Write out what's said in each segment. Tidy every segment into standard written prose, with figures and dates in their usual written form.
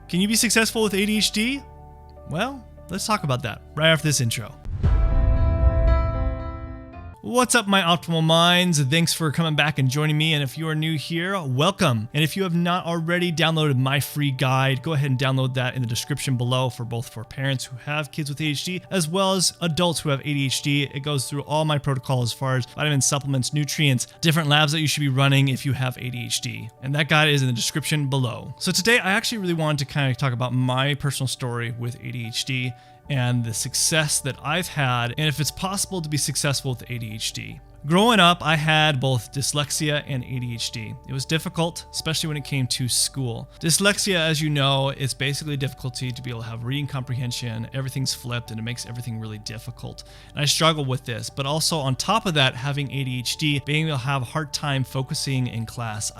Can you be successful with ADHD? Well, let's talk about that right after this intro. What's up, my optimal minds? Thanks for coming back and joining me. And if you are new here, welcome. And if you have not already downloaded my free guide, go ahead and download that in the description below for parents who have kids with ADHD, as well as adults who have ADHD. It goes through all my protocols as far as vitamins, supplements, nutrients, different labs that you should be running if you have ADHD. And that guide is in the description below. So today, I actually really wanted to kind of talk about my personal story with ADHD and the success that I've had, and if it's possible to be successful with ADHD. Growing up, I had both dyslexia and ADHD. It was difficult, especially when it came to school. Dyslexia, as you know, is basically a difficulty to be able to have reading comprehension. Everything's flipped and it makes everything really difficult. And I struggle with this, but also on top of that, having ADHD, being able to have a hard time focusing in class.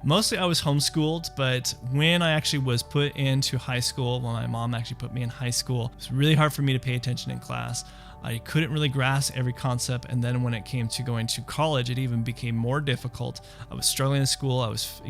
Mostly I was homeschooled, but when I actually was put into high school, when my mom actually put me in high school, it was really hard for me to pay attention in class. I couldn't really grasp every concept, and then when it came to going to college, it even became more difficult. I was struggling in school, I was,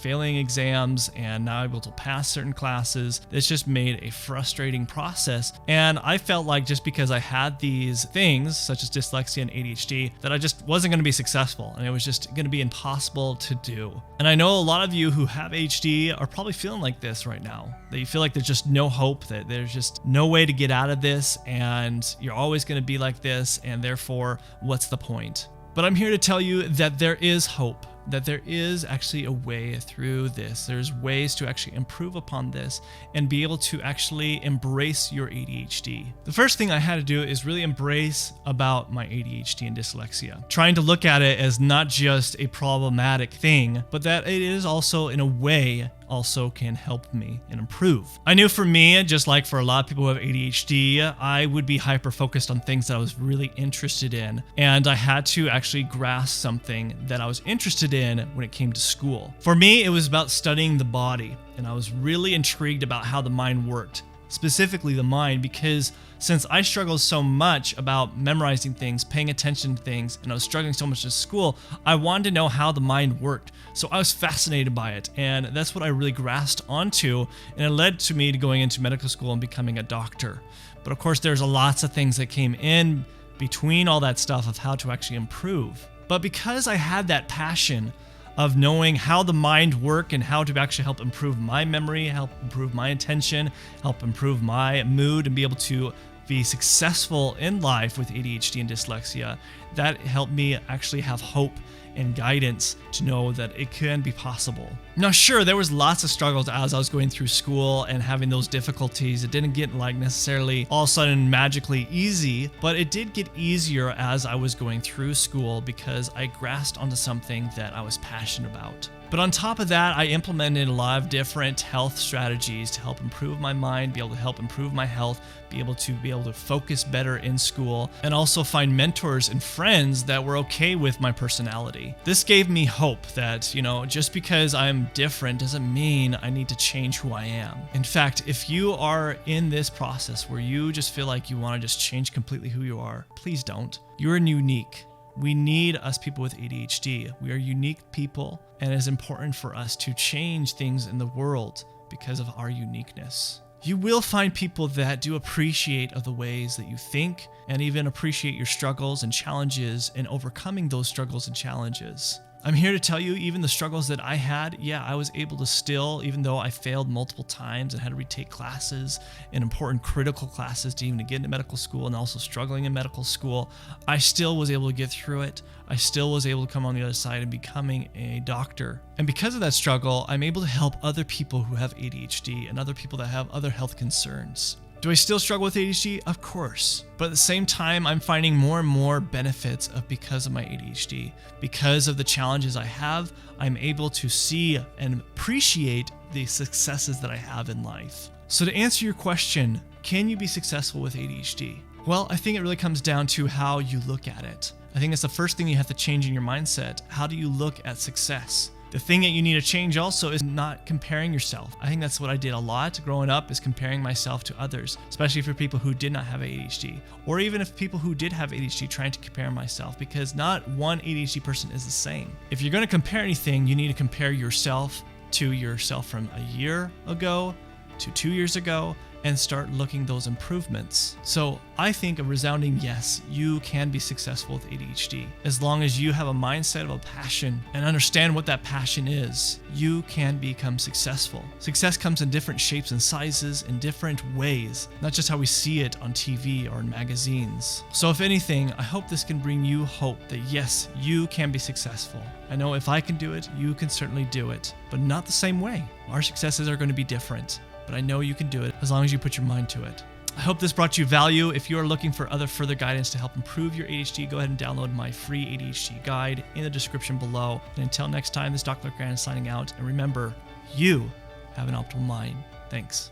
failing exams, and now I'm able to pass certain classes. This just made a frustrating process, and I felt like just because I had these things, such as dyslexia and ADHD, that I just wasn't going to be successful, and it was just going to be impossible to do. And I know a lot of you who have ADHD are probably feeling like this right now, that you feel like there's just no hope, that there's just no way to get out of this, and you're always going to be like this, and therefore, what's the point? But I'm here to tell you that there is hope, that there is actually a way through this. There's ways to actually improve upon this and be able to actually embrace your ADHD. The first thing I had to do is really embrace about my ADHD and dyslexia, trying to look at it as not just a problematic thing, but that it is also, in a way, also can help me and improve. I knew for me, just like for a lot of people who have ADHD, I would be hyper-focused on things that I was really interested in, and I had to actually grasp something that I was interested in when it came to school. For me, it was about studying the body, and I was really intrigued about how the mind worked. Specifically the mind, because since I struggled so much about memorizing things, paying attention to things, and I was struggling so much at school, I wanted to know how the mind worked. So I was fascinated by it, and that's what I really grasped onto, and it led to me to going into medical school and becoming a doctor. But of course, there's lots of things that came in between all that stuff of how to actually improve. But because I had that passion of knowing how the mind worked and how to actually help improve my memory, help improve my attention, help improve my mood, and be able to be successful in life with ADHD and dyslexia, that helped me actually have hope and guidance to know that it can be possible. Now, sure, there was lots of struggles as I was going through school and having those difficulties. It didn't get necessarily all of a sudden magically easy, but it did get easier as I was going through school because I grasped onto something that I was passionate about. But on top of that, I implemented a lot of different health strategies to help improve my mind, be able to help improve my health, be able to focus better in school, and also find mentors and friends that were okay with my personality. This gave me hope that, just because I'm different doesn't mean I need to change who I am. In fact, if you are in this process where you just feel like you want to just change completely who you are, please don't. You're unique. We need us people with ADHD. We are unique people, and it is important for us to change things in the world because of our uniqueness. You will find people that do appreciate of the ways that you think and even appreciate your struggles and challenges and overcoming those struggles and challenges. I'm here to tell you, even the struggles that I had, I was able to still, even though I failed multiple times and had to retake classes and important critical classes to get into medical school and also struggling in medical school, I still was able to get through it. I still was able to come on the other side and becoming a doctor. And because of that struggle, I'm able to help other people who have ADHD and other people that have other health concerns. Do I still struggle with ADHD? Of course. But at the same time, I'm finding more and more benefits because of my ADHD. Because of the challenges I have, I'm able to see and appreciate the successes that I have in life. So to answer your question, can you be successful with ADHD? Well, I think it really comes down to how you look at it. I think that's the first thing you have to change in your mindset. How do you look at success? The thing that you need to change also is not comparing yourself. I think that's what I did a lot growing up, is comparing myself to others, especially for people who did not have ADHD, or even if people who did have ADHD, trying to compare myself, because not one ADHD person is the same. If you're going to compare anything, you need to compare yourself to yourself from a year ago to 2 years ago and start looking those improvements. So I think a resounding yes, you can be successful with ADHD. As long as you have a mindset of a passion and understand what that passion is, you can become successful. Success comes in different shapes and sizes, in different ways, not just how we see it on TV or in magazines. So if anything, I hope this can bring you hope that yes, you can be successful. I know if I can do it, you can certainly do it, but not the same way. Our successes are going to be different. But I know you can do it as long as you put your mind to it. I hope this brought you value. If you are looking for further guidance to help improve your ADHD, go ahead and download my free ADHD guide in the description below. And until next time, this is Dr. Grant signing out. And remember, you have an optimal mind. Thanks.